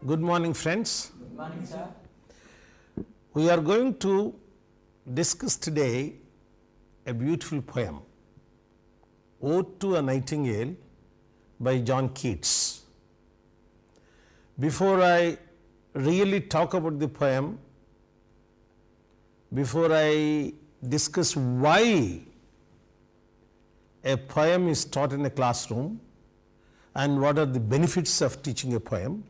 Good morning, friends. Good morning, sir. We are going to discuss today a beautiful poem, Ode to a Nightingale by John Keats. Before I really talk about the poem, before I discuss why a poem is taught in a classroom and what are the benefits of teaching a poem,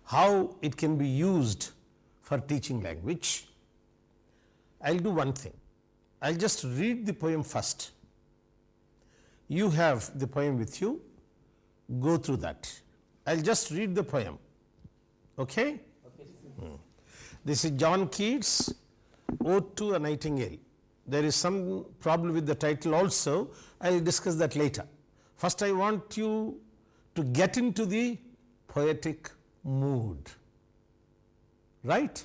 how it can be used for teaching language, I'll do one thing. I'll just read the poem first. You have the poem with you, go through that. I'll just read the poem. Okay? This is John Keats, Ode to a Nightingale. There is some problem with the title also. I'll discuss that later. First, I want you to get into the poetic mood. Right?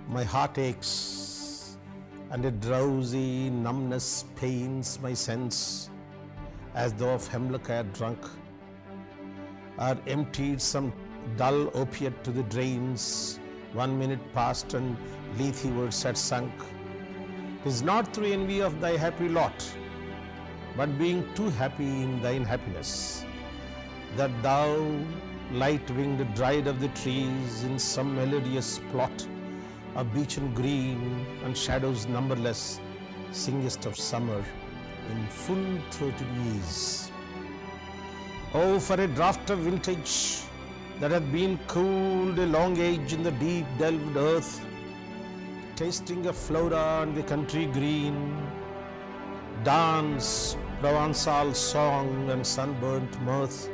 My heart aches and a drowsy numbness pains my sense, as though of hemlock I had drunk, or emptied some dull opiate to the drains. 1 minute passed and lethe-wards had sunk. 'Tis not through envy of thy happy lot, but being too happy in thine happiness, that thou, light-winged bride of the trees, in some melodious plot of beechen green and shadows numberless, singest of summer in full-throated ease. Oh, for a draught of vintage that hath been cooled a long age in the deep delved earth, tasting of flora and the country green, dance, Provençal song and sunburnt mirth.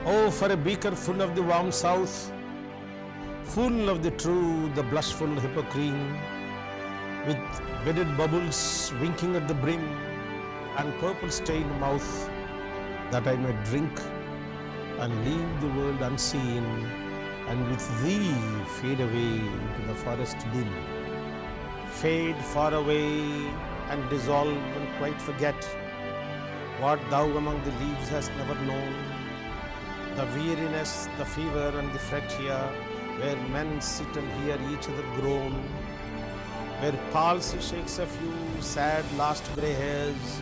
Oh, for a beaker full of the warm south, full of the true, the blushful hippocrene, with bedded bubbles winking at the brim and purple-stained mouth, that I may drink and leave the world unseen, and with thee fade away into the forest dim. Fade far away and dissolve and quite forget what thou among the leaves hast never known, the weariness, the fever and the fret here, where men sit and hear each other groan, where palsy shakes a few sad last grey hairs,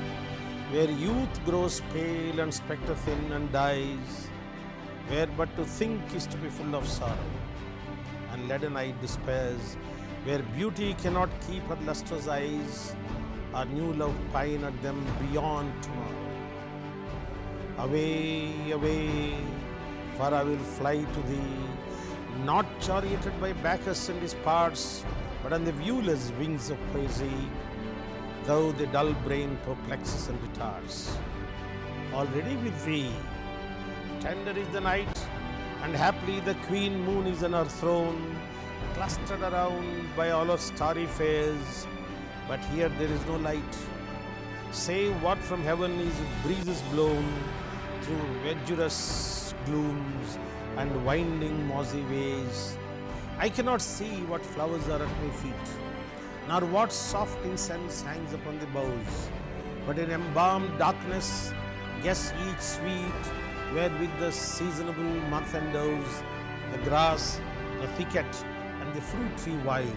where youth grows pale and spectre thin and dies, where but to think is to be full of sorrow, and leaden-eyed despairs, where beauty cannot keep her lustrous eyes, or new love pine at them beyond tomorrow. Away, away, for I will fly to thee, not charioted by Bacchus and his parts, but on the viewless wings of poesy, though the dull brain perplexes and retards. Already with thee, tender is the night, and happily the queen moon is on her throne, clustered around by all her starry fares, but here there is no light, save what from heaven is breezes blown through verdurous glooms and winding mossy ways. I cannot see what flowers are at my feet, nor what soft incense hangs upon the boughs, but in embalmed darkness guess each sweet, wherewith the seasonable month endows the grass, the thicket, and the fruit tree wild,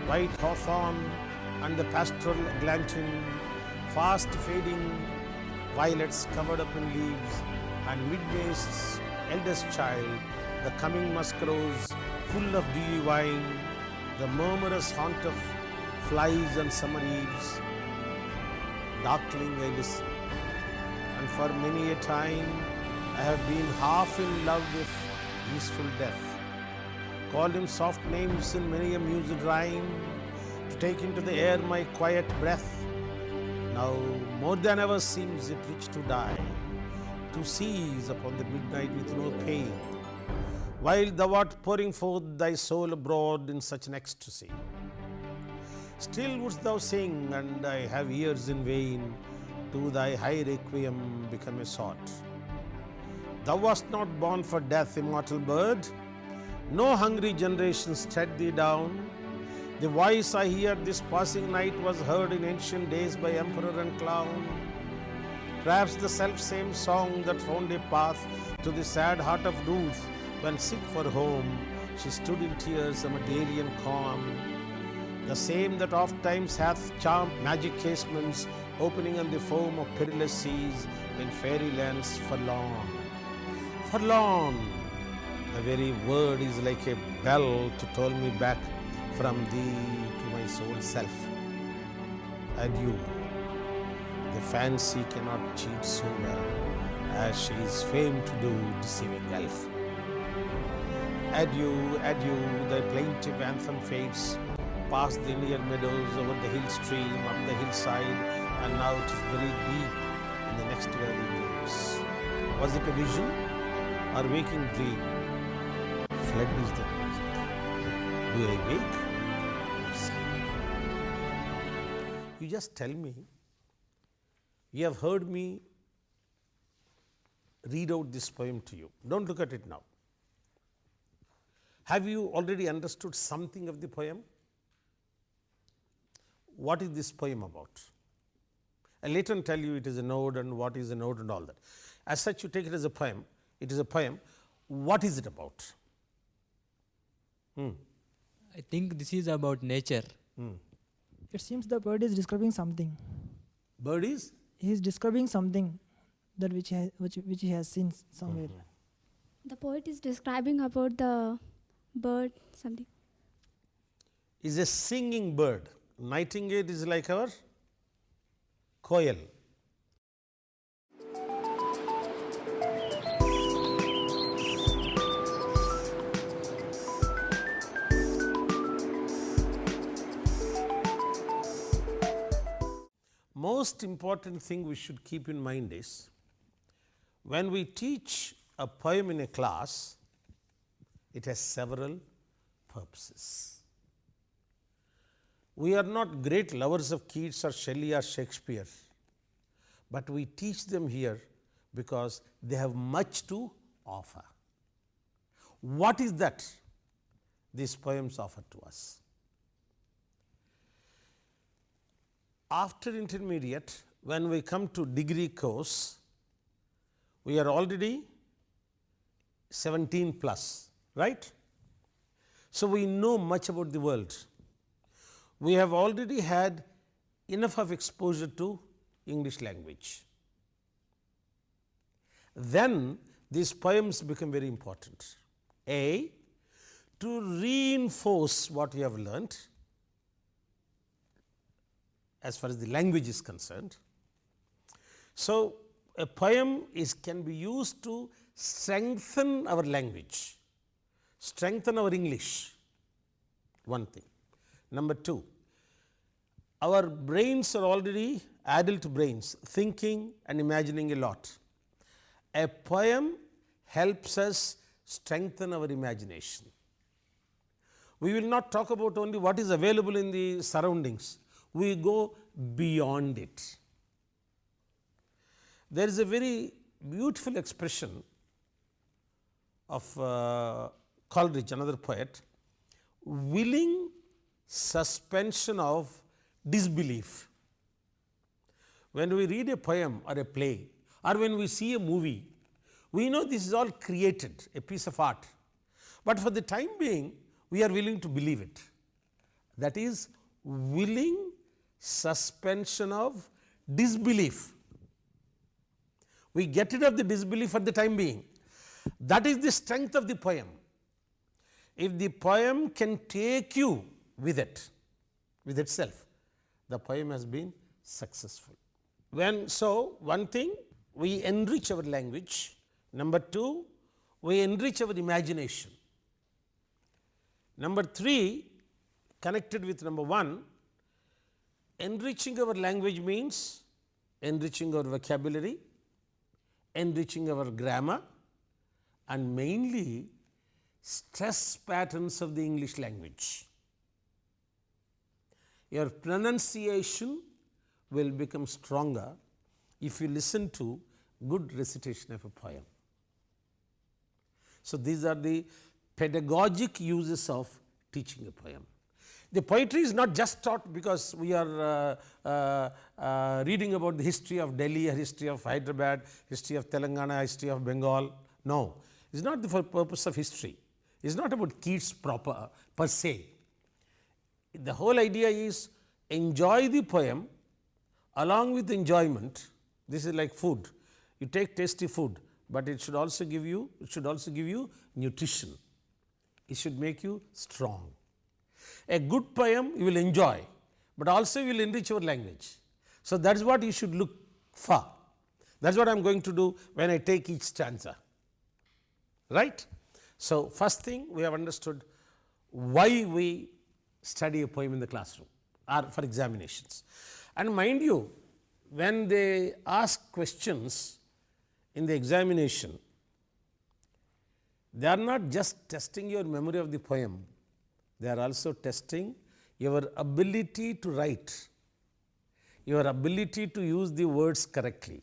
white hawthorn and the pastoral eglantine, fast fading violets covered up in leaves, and mid-May's eldest child, the coming musk rose, full of dewy wine, the murmurous haunt of flies and summer eves. Darkling I listen, and for many a time I have been half in love with easeful death, called him soft names in many a mused rhyme, to take into the air my quiet breath. Now more than ever seems it rich to die, to seize upon the midnight with no pain, while thou art pouring forth thy soul abroad in such an ecstasy. Still wouldst thou sing, and I have ears in vain, to thy high requiem become a sort. Thou wast not born for death, immortal bird, No hungry generations tread thee down. The voice I hear this passing night was heard in ancient days by emperor and clown. Perhaps the self-same song that found a path to the sad heart of Ruth when sick for home, she stood in tears amid alien calm. The same that oft times hath charmed magic casements, opening on the foam of perilous seas in fairylands forlorn. Forlorn! The very word is like a bell to toll me back from thee to my soul self. Adieu. The fancy cannot cheat so well as she is famed to do, deceiving elf. Adieu, adieu, thy plaintive anthem fades past the near meadows, over the hill stream, up the hillside, and now it is buried deep in the next valley glades. Was it a vision or waking dream? Fled is the music. Do I wake or sleep? You just tell me. You have heard me read out this poem to you. Don't look at it now. Have you already understood something of the poem? What is this poem about? I'll later tell you it is a node and what is a node and all that. As such, you take it as a poem. It is a poem. What is it about? I think this is about nature. It seems the bird is describing something. Bird is? He is describing something that which he has seen somewhere. The poet is describing about the bird something. Is a singing bird. Nightingale is like our koel. Most important thing we should keep in mind is, when we teach a poem in a class, it has several purposes. We are not great lovers of Keats or Shelley or Shakespeare, but we teach them here because they have much to offer. What is that these poems offer to us? After intermediate, when we come to degree course, we are already 17 plus, right? So, we know much about the world. We have already had enough of exposure to English language. Then these poems become very important. A, to reinforce what you have learnt as far as the language is concerned. So, a poem can be used to strengthen our language, strengthen our English, one thing. Number two, our brains are already adult brains, thinking and imagining a lot. A poem helps us strengthen our imagination. We will not talk about only what is available in the surroundings, we go beyond it. There is a very beautiful expression of Coleridge, another poet, willing suspension of disbelief. When we read a poem or a play, or when we see a movie, we know this is all created, a piece of art, but for the time being we are willing to believe it. That is willing suspension of disbelief. We get rid of the disbelief for the time being. That is the strength of the poem. If the poem can take you with it, with itself, the poem has been successful. So, one thing, we enrich our language. Number two, we enrich our imagination. Number three, connected with number one, enriching our language means enriching our vocabulary, enriching our grammar, and mainly stress patterns of the English language. Your pronunciation will become stronger if you listen to good recitation of a poem. So, these are the pedagogic uses of teaching a poem. The poetry is not just taught because we are reading about the history of Delhi, history of Hyderabad, history of Telangana, history of Bengal. No, it is not for purpose of history. It is not about Keats proper per se. The whole idea is enjoy the poem. Along with enjoyment, this is like food. You take tasty food, but it should also give you nutrition. It should make you strong. A good poem you will enjoy, but also you will enrich your language. So that is what you should look for. That is what I am going to do when I take each stanza. Right? So first thing, we have understood why we study a poem in the classroom or for examinations. And mind you, when they ask questions in the examination, they are not just testing your memory of the poem, they are also testing your ability to write, your ability to use the words correctly,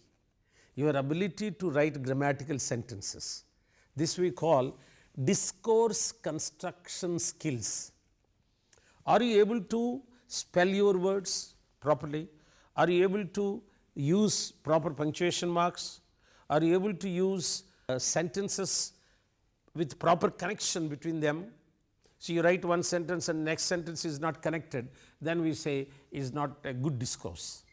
your ability to write grammatical sentences. This we call discourse construction skills. Are you able to spell your words properly? Are you able to use proper punctuation marks? Are you able to use sentences with proper connection between them? So you write one sentence and next sentence is not connected, then we say is not a good discourse.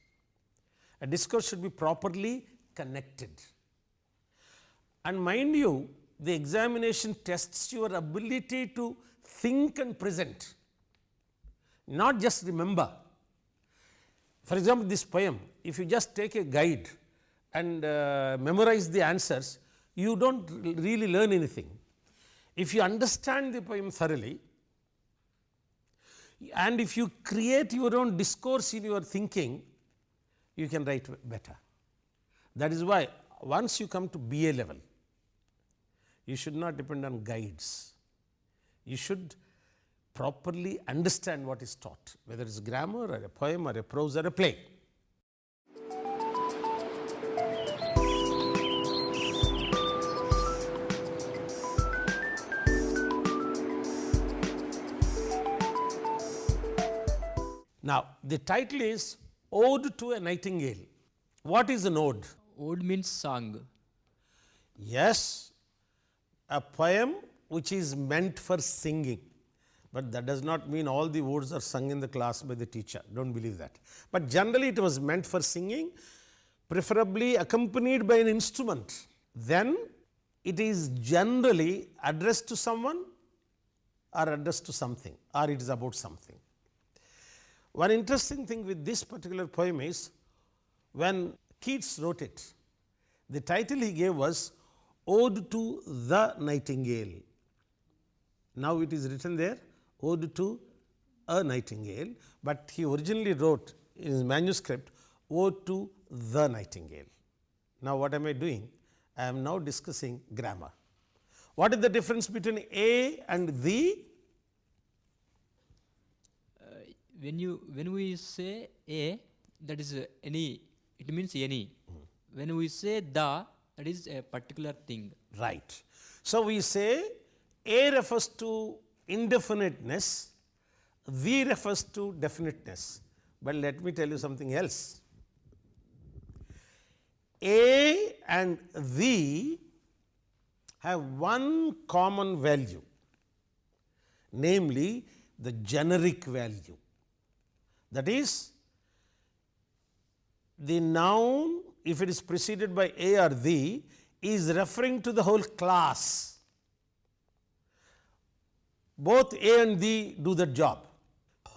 A discourse should be properly connected. And mind you, the examination tests your ability to think and present, not just remember. For example, this poem, if you just take a guide and memorize the answers, you don't really learn anything. If you understand the poem thoroughly and if you create your own discourse in your thinking, you can write better. That is why once you come to BA level, you should not depend on guides. You should properly understand what is taught, whether it is grammar or a poem or a prose or a play. Now, the title is Ode to a Nightingale. What is an ode? Ode means song. Yes, a poem which is meant for singing. But that does not mean all the words are sung in the class by the teacher. Don't believe that. But generally it was meant for singing, preferably accompanied by an instrument. Then it is generally addressed to someone or addressed to something, or it is about something. One interesting thing with this particular poem is when Keats wrote it, the title he gave was Ode to the Nightingale. Now it is written there, Ode to a Nightingale, but he originally wrote in his manuscript, Ode to the Nightingale. Now what am I doing? I am now discussing grammar. What is the difference between a and the? When we say a, that is any, it means any. When we say the, that is a particular thing. Right. So we say a refers to indefiniteness, the refers to definiteness. But let me tell you something else. A and the have one common value, namely the generic value. That is, the noun, if it is preceded by a or the, is referring to the whole class. Both a and the do that job.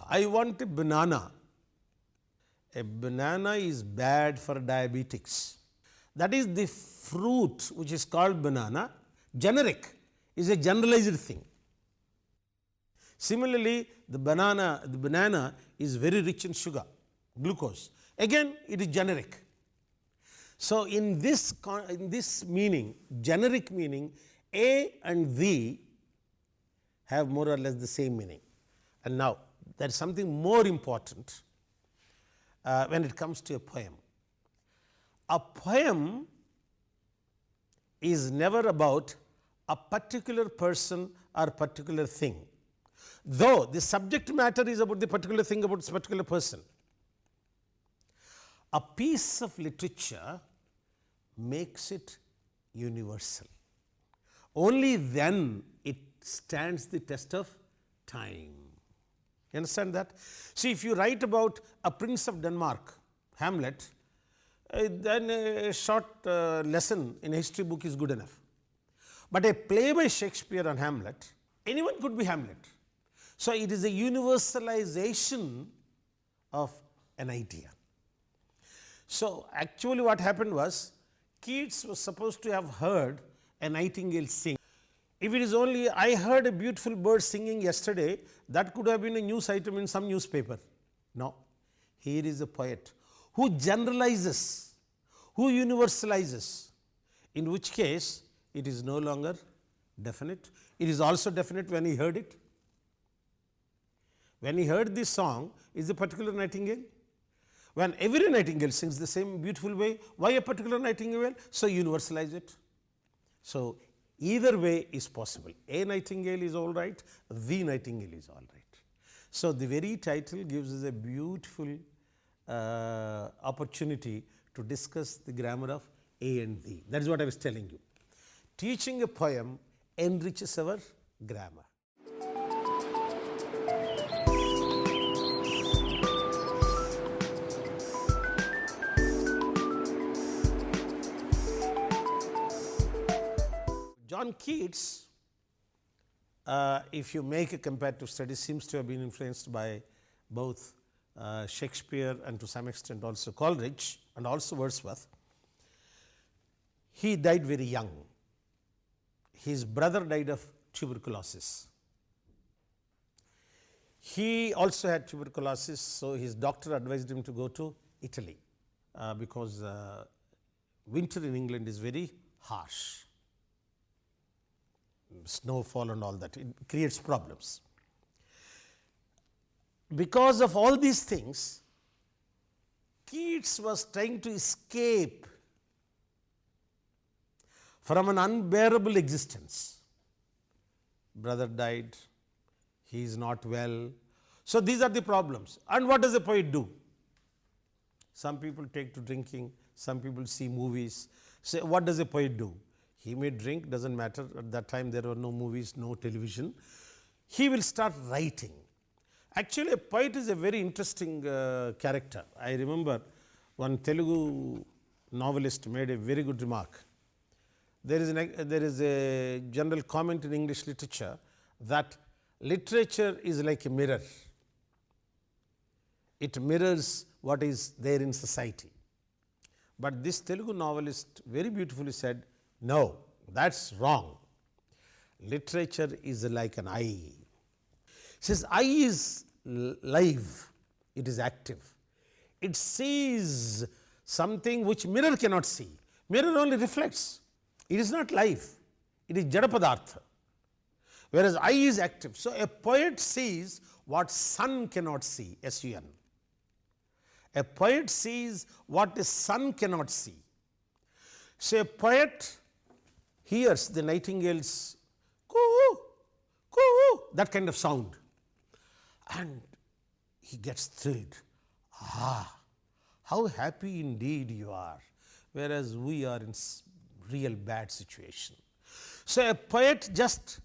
I want a banana. A banana is bad for diabetics. That is the fruit which is called banana. Generic is a generalized thing. Similarly, the banana is very rich in sugar, glucose. Again, it is generic. So in this meaning, generic meaning, a and the have more or less the same meaning. And now there is something more important when it comes to a poem. A poem is never about a particular person or particular thing, though the subject matter is about the particular thing, about this particular person. A piece of literature makes it universal. Only then it stands the test of time. You understand that? See, if you write about a prince of Denmark, Hamlet, then a short lesson in a history book is good enough. But a play by Shakespeare on Hamlet, anyone could be Hamlet. So, it is a universalization of an idea. So, actually what happened was, Keats was supposed to have heard a nightingale sing. If it is only, I heard a beautiful bird singing yesterday, that could have been a news item in some newspaper. No, here is a poet who generalizes, who universalizes, in which case it is no longer definite. It is also definite when he heard it. When he heard this song, is a particular nightingale. When every nightingale sings the same beautiful way, why a particular nightingale? So, universalize it. So, either way is possible. A nightingale is all right, the nightingale is all right. So, the very title gives us a beautiful opportunity to discuss the grammar of A and the. That is what I was telling you. Teaching a poem enriches our grammar. John Keats, if you make a comparative study, seems to have been influenced by both Shakespeare and to some extent also Coleridge and also Wordsworth. He died very young. His brother died of tuberculosis. He also had tuberculosis, so his doctor advised him to go to Italy because winter in England is very harsh. Snowfall and all that, it creates problems. Because of all these things, Keats was trying to escape from an unbearable existence. Brother died, he is not well. So, these are the problems. And what does a poet do? Some people take to drinking, some people see movies. So, what does a poet do? He may drink, does not matter, at that time there were no movies, no television. He will start writing. Actually, a poet is a very interesting character. I remember one Telugu novelist made a very good remark. There is a general comment in English literature that literature is like a mirror. It mirrors what is there in society. But this Telugu novelist very beautifully said, no, that is wrong. Literature is like an eye. Says eye is live, it is active. It sees something which mirror cannot see. Mirror only reflects. It is not live, it is jada padartha. Whereas eye is active. So, a poet sees what sun cannot see, S-U-N. A poet sees what the sun cannot see. So, a poet hears the nightingale's coo, coo, that kind of sound, and he gets thrilled. Ah, how happy indeed you are, whereas we are in real bad situation. So, a poet just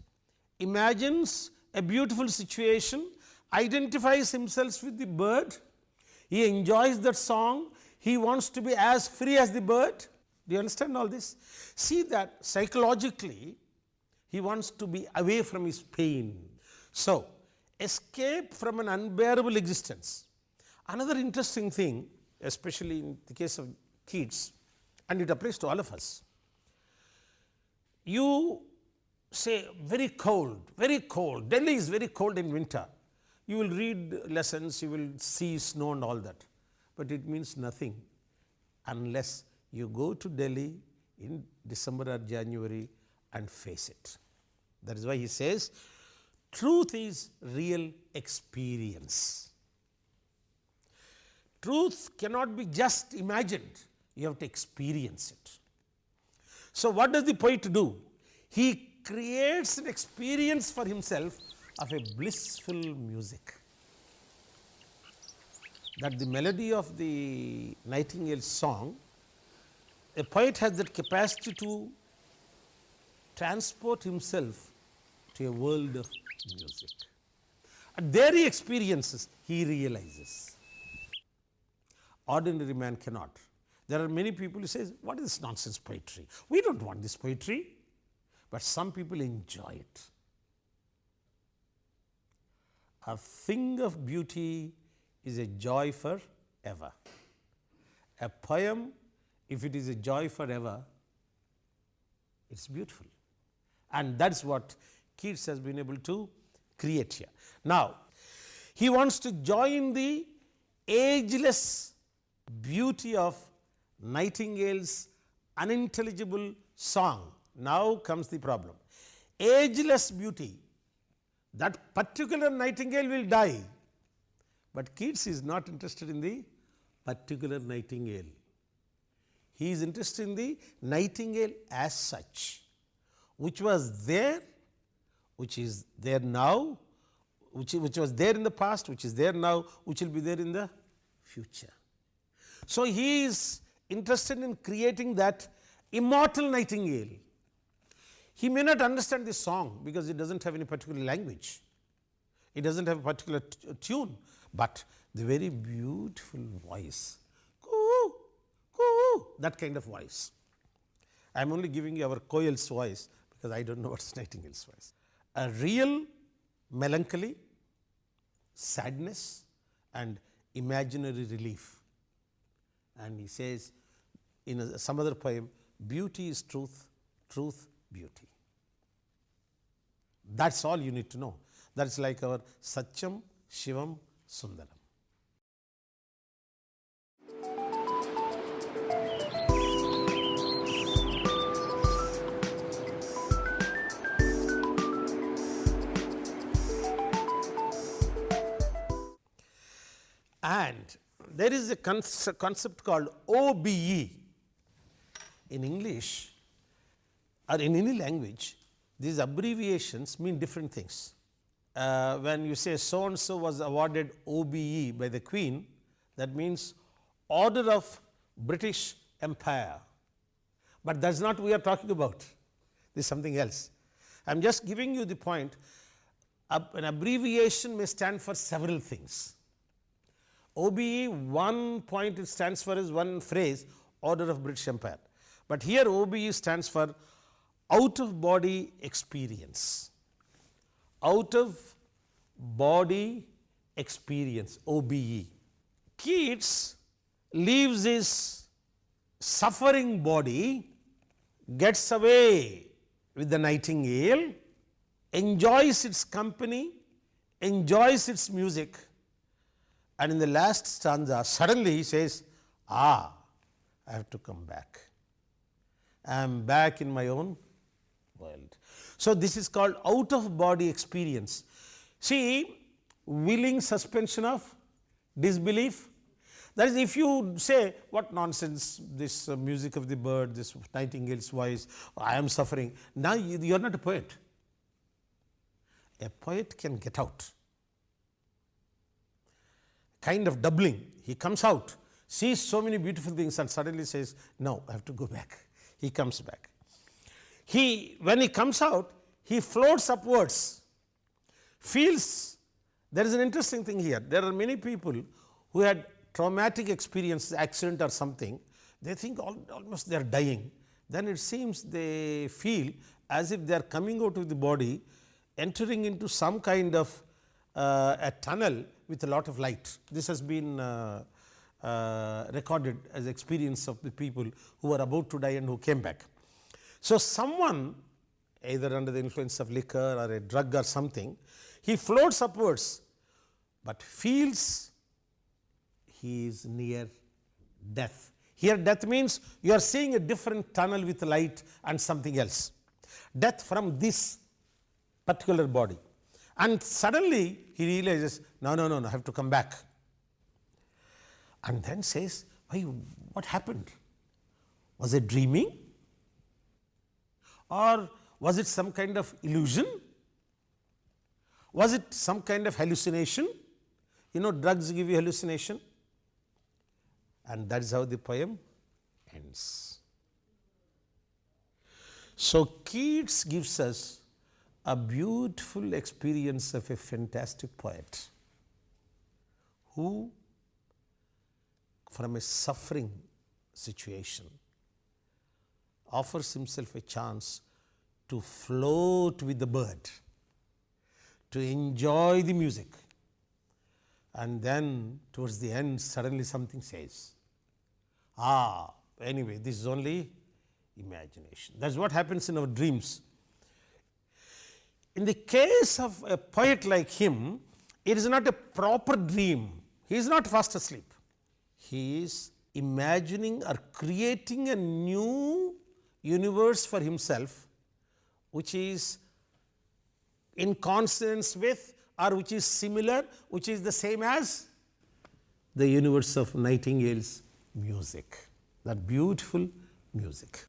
imagines a beautiful situation, identifies himself with the bird, he enjoys that song, he wants to be as free as the bird. Do you understand all this? See that psychologically he wants to be away from his pain. So, escape from an unbearable existence. Another interesting thing, especially in the case of Keats, and it applies to all of us. You say very cold, Delhi is very cold in winter. You will read lessons, you will see snow and all that, but it means nothing unless you go to Delhi in December or January and face it. That is why he says, truth is real experience. Truth cannot be just imagined, you have to experience it. So, what does the poet do? He creates an experience for himself of a blissful music. That the melody of the Nightingale song, a poet has that capacity to transport himself to a world of music. And there he experiences, he realizes. Ordinary man cannot. There are many people who say, what is this nonsense poetry? We don't want this poetry. But some people enjoy it. A thing of beauty is a joy forever. A poem, if it is a joy forever, it's beautiful. And that's what Keats has been able to create here. Now, he wants to join the ageless beauty of Nightingale's unintelligible song. Now comes the problem. Ageless beauty, that particular Nightingale will die. But Keats is not interested in the particular Nightingale. He is interested in the Nightingale as such, which was there, which is there now, which was there in the past, which is there now, which will be there in the future. So he is interested in creating that immortal Nightingale. He may not understand this song because it doesn't have any particular language. It doesn't have a particular tune, but the very beautiful voice, coo, coo, that kind of voice. I am only giving you our Coel's voice because I don't know what's Nightingale's voice. A real melancholy, sadness and imaginary relief. And he says in some other poem, beauty is truth, truth beauty. That's all you need to know. That's like our Satyam, Shivam, Sundaram. And there is a concept called OBE. In English or in any language, these abbreviations mean different things. When you say so and so was awarded OBE by the Queen, that means Order of British Empire. But that's not what we are talking about. This is something else. I am just giving you the point. An abbreviation may stand for several things. OBE, one point it stands for is one phrase, Order of British Empire. But here OBE stands for out of body experience. Out of body experience, OBE. Keats leaves his suffering body, gets away with the Nightingale, enjoys its company, enjoys its music, and in the last stanza, suddenly he says, I have to come back. I am back in my own world. So this is called out of body experience. See, willing suspension of disbelief. That is, if you say, what nonsense, this music of the bird, this Nightingale's voice, I am suffering. Now you are not a poet. A poet can get out. Kind of doubling. He comes out, sees so many beautiful things and suddenly says, no, I have to go back. He comes back. When he comes out, he floats upwards, feels. There is an interesting thing here. There are many people who had traumatic experience, accident or something. They think almost they are dying. Then it seems they feel as if they are coming out of the body, entering into some kind of a tunnel with a lot of light. This has been recorded as experience of the people who were about to die and who came back. So someone, either under the influence of liquor or a drug or something, he floats upwards but feels he is near death. Here death means you are seeing a different tunnel with light and something else. Death from this particular body. And suddenly he realizes, no, I have to come back. And then says, why, what happened? Was I dreaming? Or Was it some kind of illusion? Was it some kind of hallucination? You know, drugs give you hallucination, and that is how the poem ends. So, Keats gives us a beautiful experience of a fantastic poet who, from a suffering situation, offers himself a chance to float with the bird, to enjoy the music, and then towards the end suddenly something says, anyway, this is only imagination. That is what happens in our dreams. In the case of a poet like him, it is not a proper dream. He is not fast asleep. He is imagining or creating a new universe for himself, which is in consonance with, or which is similar, which is the same as the universe of Nightingale's music, that beautiful music.